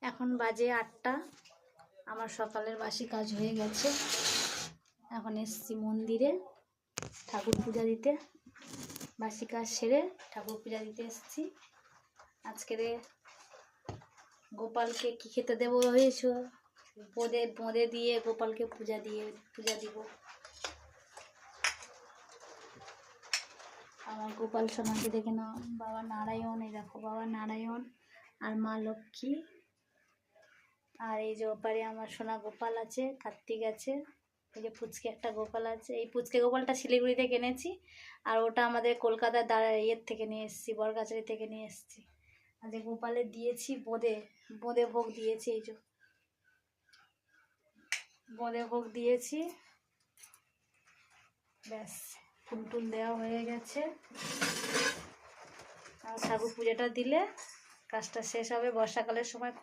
এখন বাজে 8টা। আমার সকালের বাসি কাজ হয়ে গেছে। এখন এসছি মন্দিরে ঠাকুর পূজা দিতে। বাসি কাজ সেরে ঠাকুর পূজা দিতে এসছি। আজকের গোপালকে কি খেতে দেবো হয়েছে, বোঁদে দিয়ে গোপালকে পূজা দিব। আমার গোপাল সোনাকে দেখে নাও। বাবা নারায়ণ, এই দেখো বাবা নারায়ণ আর মা লক্ষ্মী। আর এই যে ওপারে আমার সোনা গোপাল আছে, কার্তিক আছে। এই যে পুচকে একটা গোপাল আছে। এই পুচকে গোপালটা শিলিগুড়িতে কিনেছি, আর ওটা আমাদের কলকাতার ইয়ের থেকে নিয়ে এসেছি, বরগাছালি থেকে নিয়ে এসেছি। আর যে গোপালের দিয়েছি বোঁদে ভোগ দিয়েছি। এই যে বোঁদে ভোগ দিয়েছি। ব্যাস, ফুল টুল দেওয়া হয়ে গেছে। আর ঠাকুর পূজাটা দিলে কাজটা শেষ হবে। বর্ষাকালের সময়